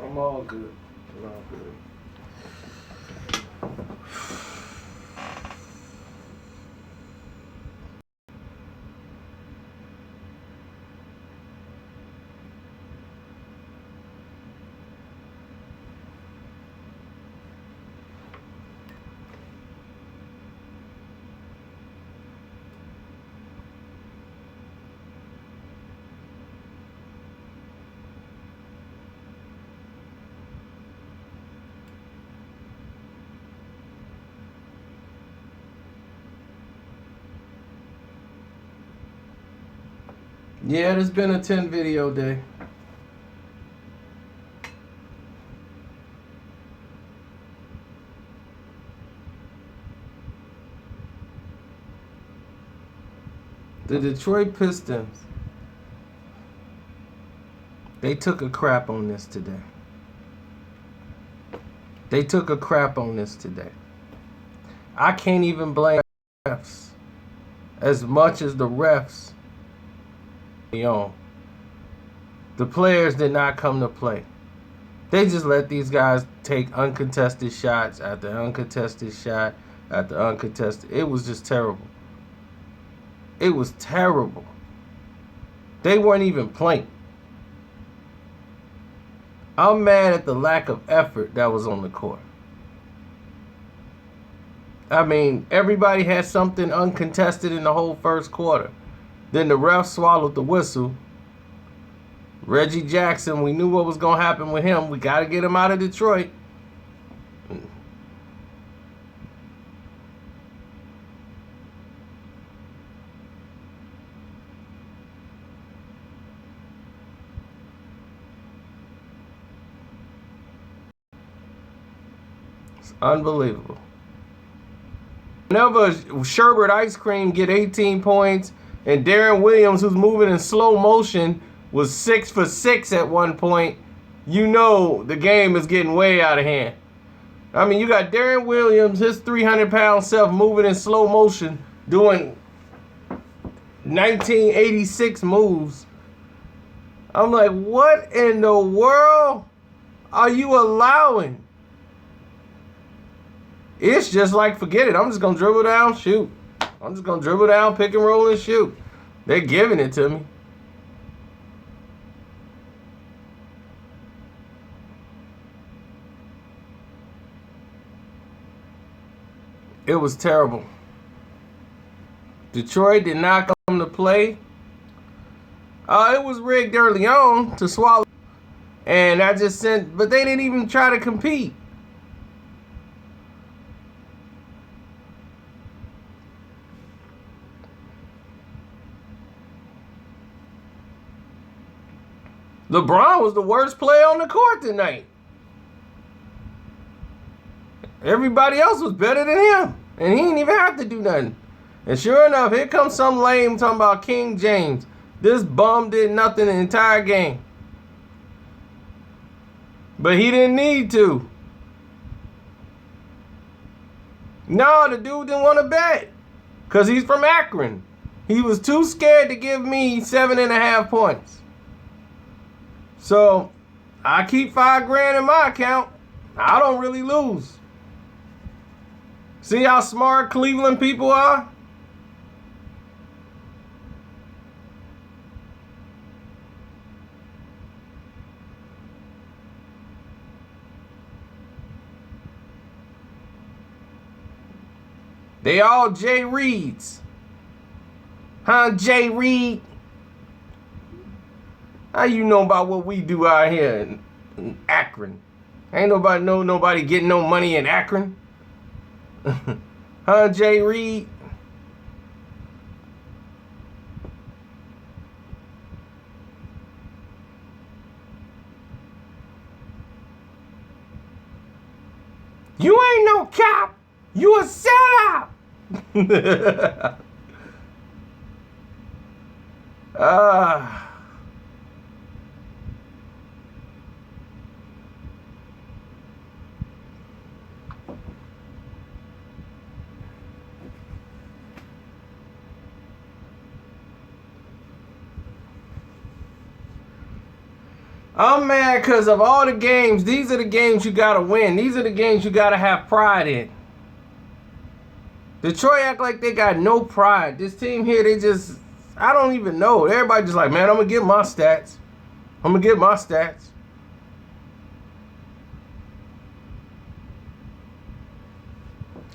I'm all good. I'm all good. Yeah, it's been a 10 video day. The Detroit Pistons, they took a crap on this today. They took a crap on this today. I can't even blame refs as much as the refs. The players did not come to play. They just let these guys take uncontested shots after uncontested shot after uncontested. It was just terrible. It was terrible. They weren't even playing. I'm mad at the lack of effort that was on the court. I mean, everybody had something uncontested in the whole first quarter. Then the ref swallowed the whistle. Reggie Jackson, we knew what was going to happen with him. We got to get him out of Detroit. It's unbelievable. Whenever Sherbert Ice Cream get 18 points and Darren Williams, who's moving in slow motion, was 6 for 6 at one point, you know the game is getting way out of hand. I mean, you got Darren Williams, his 300-pound self, moving in slow motion, doing 1986 moves. I'm like, what in the world are you allowing? It's just like, forget it. I'm just going to dribble down, shoot. I'm just going to dribble down, pick and roll, and shoot. They're giving it to me. It was terrible. Detroit did not come to play. It was rigged early on to swallow. And I just sent, but they didn't even try to compete. LeBron was the worst player on the court tonight. Everybody else was better than him. And he didn't even have to do nothing. And sure enough, here comes some lame talking about King James. This bum did nothing the entire game. But he didn't need to. No, the dude didn't want to bet. Because he's from Akron. He was too scared to give me 7.5 points. So, I keep $5,000 in my account. I don't really lose. See how smart Cleveland people are? They all Jay Reeds. Huh, Jay Reed? How you know about what we do out here in Akron? Ain't nobody getting no money in Akron. Huh, Jay Reed? You ain't no cop. You a sellout. I'm mad because of all the games. These are the games you got to win. These are the games you got to have pride in. Detroit act like they got no pride. This team here, they just, I don't even know. Everybody just like, man, I'm going to get my stats. I'm going to get my stats.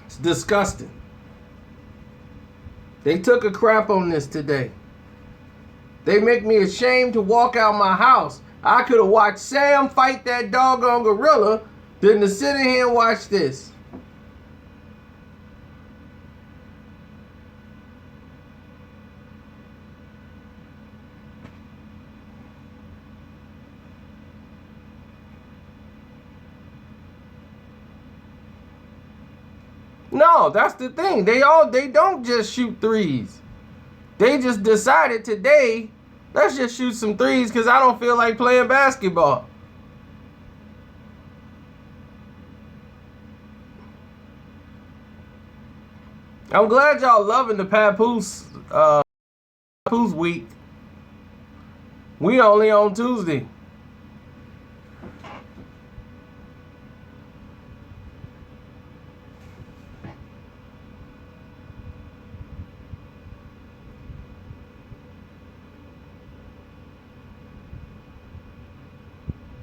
It's disgusting. They took a crap on this today. They make me ashamed to walk out my house. I could have watched Sam fight that doggone gorilla than to sit in here and watch this. No, that's the thing. They don't just shoot threes. They just decided today, let's just shoot some threes because I don't feel like playing basketball. I'm glad y'all loving the Papoose week. We only on Tuesday.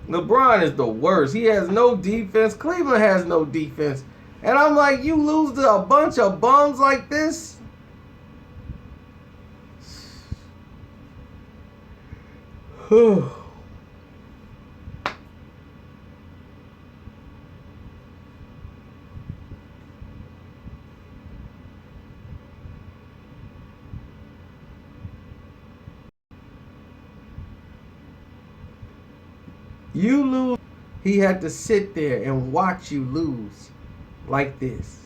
LeBron is the worst. He has no defense. Cleveland has no defense. And I'm like, you lose to a bunch of bums like this? You lose. He had to sit there and watch you lose like this.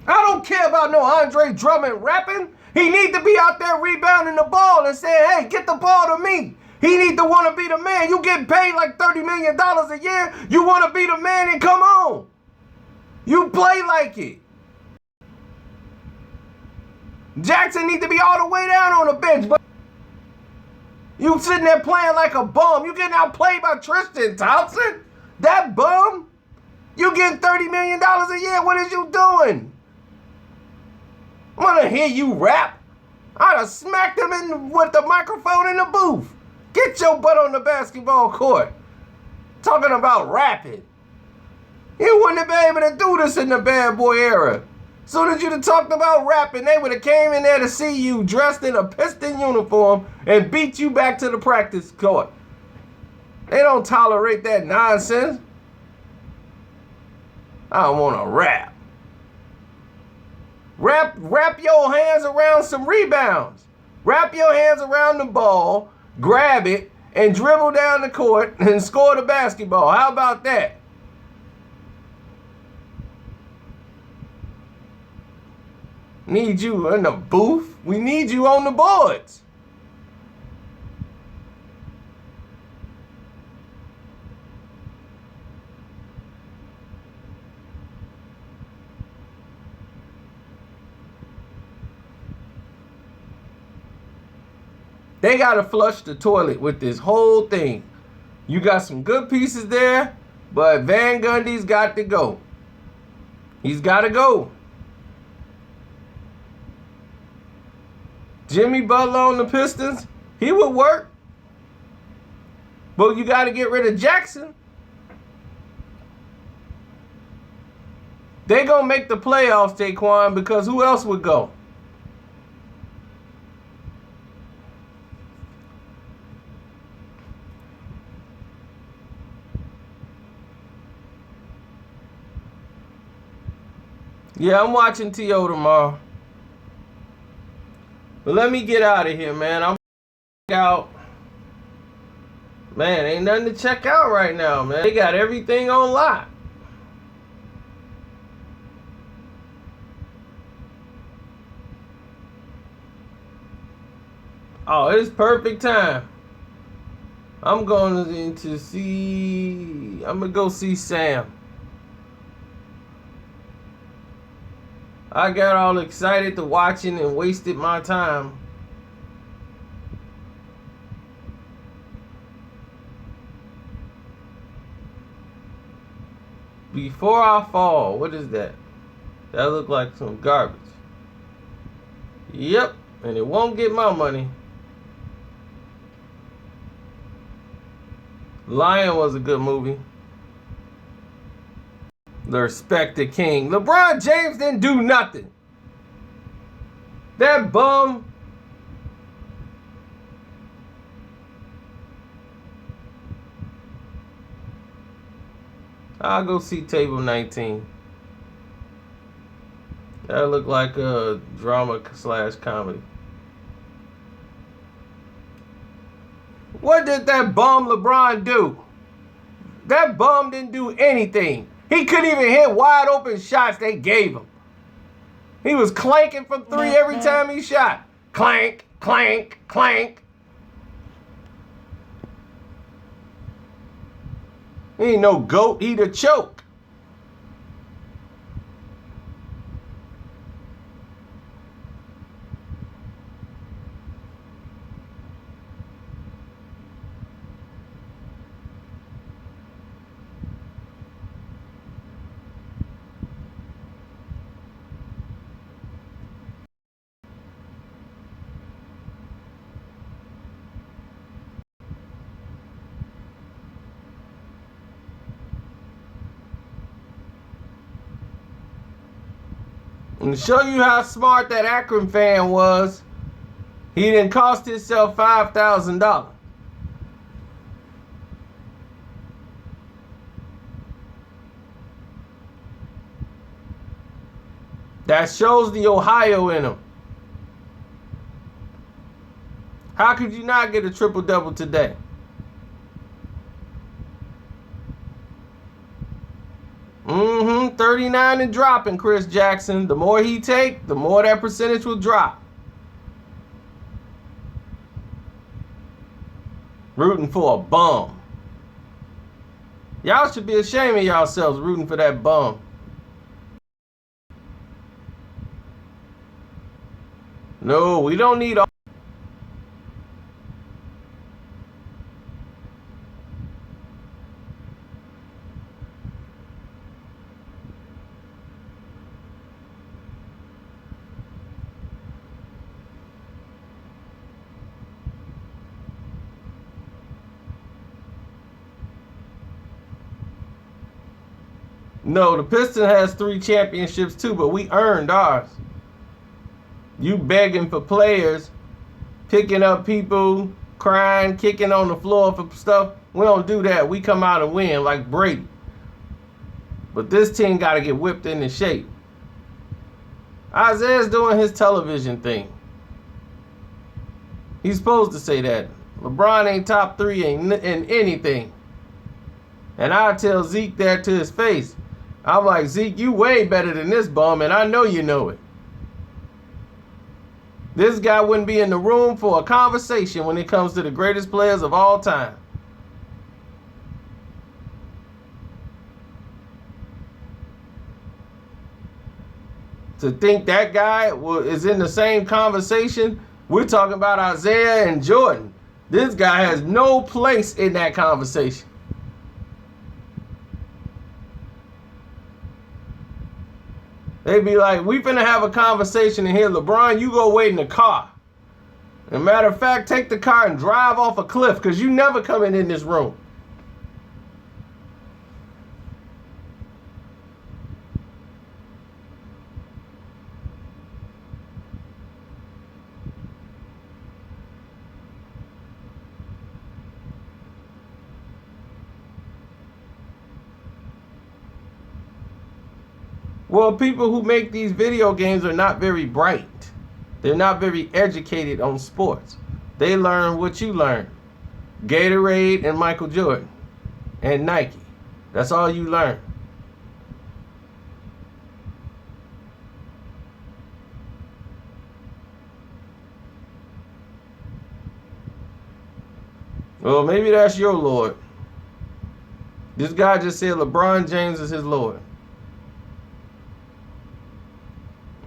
I don't care about no Andre Drummond rapping. He need to be out there rebounding the ball and saying, hey, get the ball to me. He need to want to be the man. You get paid like $30 million a year. You want to be the man and come on. You play like it. Jackson need to be all the way down on the bench. But you sitting there playing like a bum. You getting outplayed by Tristan Thompson? That bum? You getting $30 million a year. What is you doing? I want to hear you rap. I'd have smacked him in with the microphone in the booth. Get your butt on the basketball court. Talking about rapping. You wouldn't have been able to do this in the bad boy era. Soon as you'd have talked about rapping, they would have came in there to see you dressed in a Piston uniform and beat you back to the practice court. They don't tolerate that nonsense. I don't want to rap. Wrap your hands around some rebounds. Wrap your hands around the ball, grab it, and dribble down the court and score the basketball. How about that? Need you in the booth. We need you on the boards. They got to flush the toilet with this whole thing. You got some good pieces there, but Van Gundy's got to go. He's got to go. Jimmy Butler on the Pistons, he would work. But you got to get rid of Jackson. They going to make the playoffs, Taquan, because who else would go? Yeah, I'm watching T.O. tomorrow. But let me get out of here, man. I'm out. Man, ain't nothing to check out right now, man. They got everything on lock. Oh, it's perfect time. I'm going to see. I'm gonna go see Sam. I got all excited to watching and wasted my time. Before I fall, what is that? That look like some garbage. Yep, and it won't get my money. Lion was a good movie. The Respected King. LeBron James didn't do nothing. That bum. I'll go see Table 19. That look like a drama / comedy. What did that bum LeBron do? That bum didn't do anything. He couldn't even hit wide open shots they gave him. He was clanking from 3 every time he shot. Clank, clank, clank. He ain't no goat, he the choke. And to show you how smart that Akron fan was, he didn't cost himself $5,000. That shows the Ohio in him. How could you not get a triple-double today? Mm-hmm. 39 and dropping, Chris Jackson. The more he take, the more that percentage will drop. Rooting for a bum. Y'all should be ashamed of yourselves rooting for that bum. No, we don't need all. No, the Pistons has 3 championships too, but we earned ours. You begging for players, picking up people, crying, kicking on the floor for stuff. We don't do that. We come out and win like Brady. But this team got to get whipped into shape. Isaiah's doing his television thing. He's supposed to say that. LeBron ain't top 3 in anything. And I tell Zeke that to his face. I'm like, Zeke, you way better than this bum, and I know you know it. This guy wouldn't be in the room for a conversation when it comes to the greatest players of all time. To think that guy is in the same conversation, we're talking about Isaiah and Jordan. This guy has no place in that conversation. They'd be like, we finna have a conversation in here. LeBron, you go wait in the car. As a matter of fact, take the car and drive off a cliff because you never coming in this room. Well, people who make these video games are not very bright. They're not very educated on sports. They learn what you learn. Gatorade and Michael Jordan and Nike. That's all you learn. Well, maybe that's your Lord. This guy just said LeBron James is his Lord.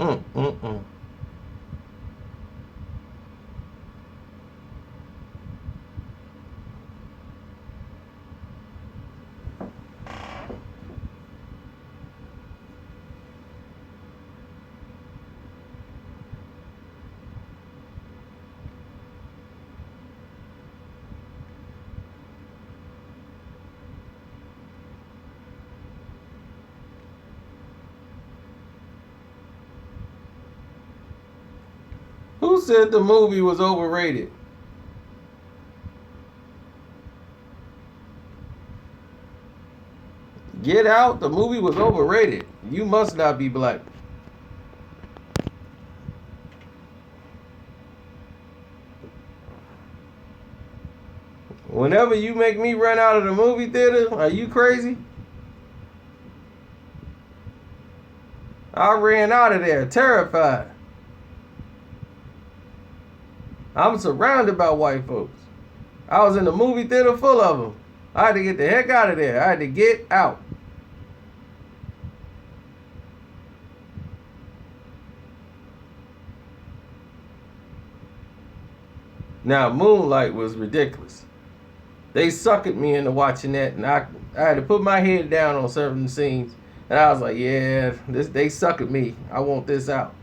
Mm. Who said the movie was overrated? Get Out, the movie was overrated. You must not be black. Whenever you make me run out of the movie theater, are you crazy? I ran out of there terrified. I'm surrounded by white folks. I was in the movie theater full of them. I had to get the heck out of there. I had to get out. Now, Moonlight was ridiculous. They suckered me into watching that, and I had to put my head down on certain scenes. And I was like, yeah, they suckered me. I want this out.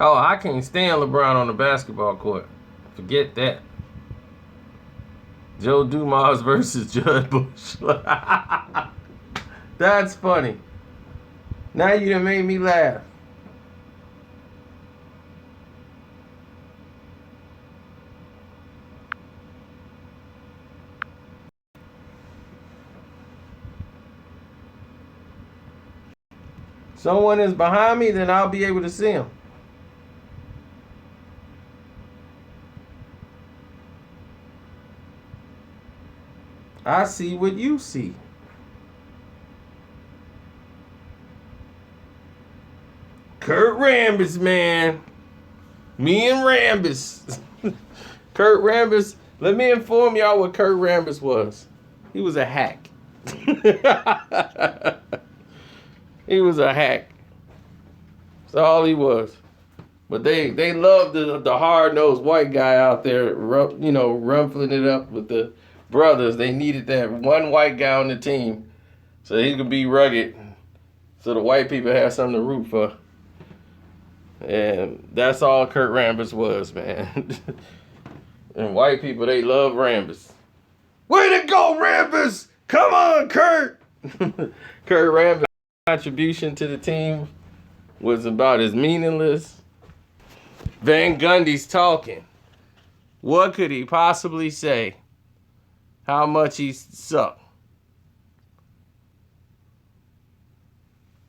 Oh, I can't stand LeBron on the basketball court. Forget that. Joe Dumas versus Judd Bush. That's funny. Now you done made me laugh. Someone is behind me, then I'll be able to see him. I see what you see. Kurt Rambis, man. Me and Rambis. Kurt Rambis. Let me inform y'all what Kurt Rambis was. He was a hack. He was a hack. That's all he was. But they loved the hard-nosed white guy out there, rumpling it up with the brothers. They needed that one white guy on the team so he could be rugged, so the white people had something to root for. And that's all Kurt Rambis was, man. And white people, they love Rambis. Way to go, Rambis! Come on, Kurt! Kurt Rambis' contribution to the team was about as meaningless. Van Gundy's talking. What could he possibly say? How much he sucked.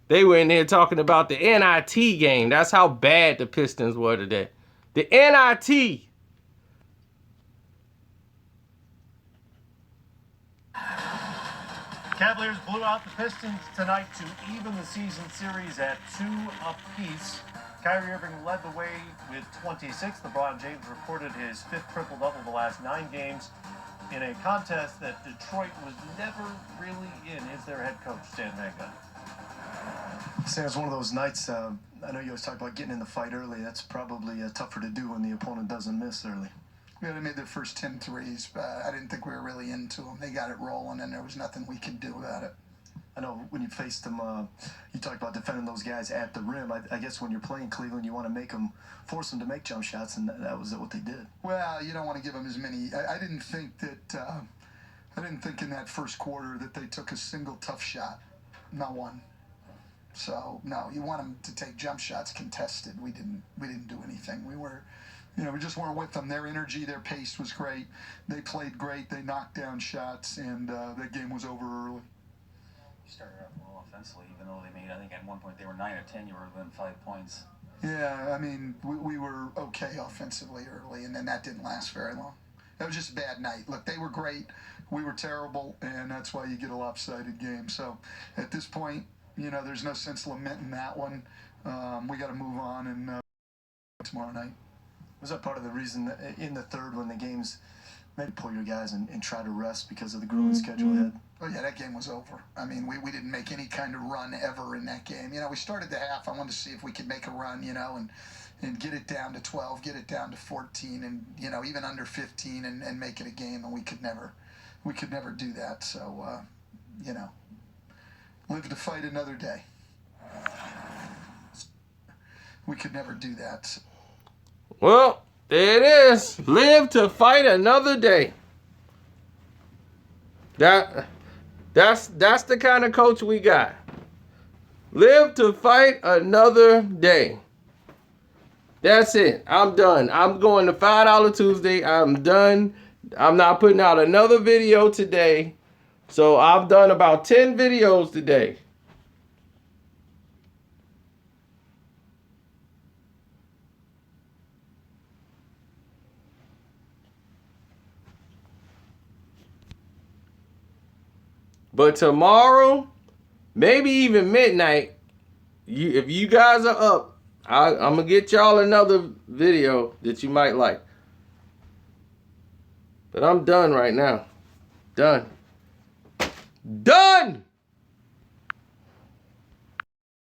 They were in there talking about the NIT game. That's how bad the Pistons were today. The NIT. Cavaliers blew out the Pistons tonight to even the season series at 2 apiece. Kyrie Irving led the way with 26. LeBron James recorded his 5th triple-double the last 9 games in a contest that Detroit was never really in. Is their head coach, Stan Van Gundy. Sam, it's one of those nights, I know you always talk about getting in the fight early. That's probably tougher to do when the opponent doesn't miss early. Yeah, they made their first 10 threes, but I didn't think we were really into them. They got it rolling, and there was nothing we could do about it. I know when you faced them, you talked about defending those guys at the rim. I guess when you're playing Cleveland, you want to force them to make jump shots, and that was what they did. Well, you don't want to give them as many. I didn't think in that first quarter that they took a single tough shot, not one. So no, you want them to take jump shots contested. We didn't do anything. We just weren't with them. Their energy, their pace was great. They played great. They knocked down shots, and that game was over early. Started off well offensively, even though they made, I think at one point they were 9 or 10, you were within 5 points. Yeah, I mean, we were okay offensively early, and then that didn't last very long. That was just a bad night. Look, they were great. We were terrible, and that's why you get a lopsided game. So at this point, you know, there's no sense lamenting that one. We got to move on and tomorrow night. Was that part of the reason that in the third when the games maybe pull your guys and try to rest because of the grueling schedule ahead? Oh, yeah, that game was over. I mean, we didn't make any kind of run ever in that game. You know, we started the half. I wanted to see if we could make a run, you know, and get it down to 12, get it down to 14, and, you know, even under 15 and make it a game, and we could never do that. So, you know, live to fight another day. We could never do that. Well, there it is. Live to fight another day. That's the kind of coach we got. Live to fight another day. That's it. I'm done. I'm going to $5 Tuesday. I'm done. I'm not putting out another video today. So I've done about 10 videos today. But tomorrow, maybe even midnight, if you guys are up, I'm going to get y'all another video that you might like. But I'm done right now. Done. Done!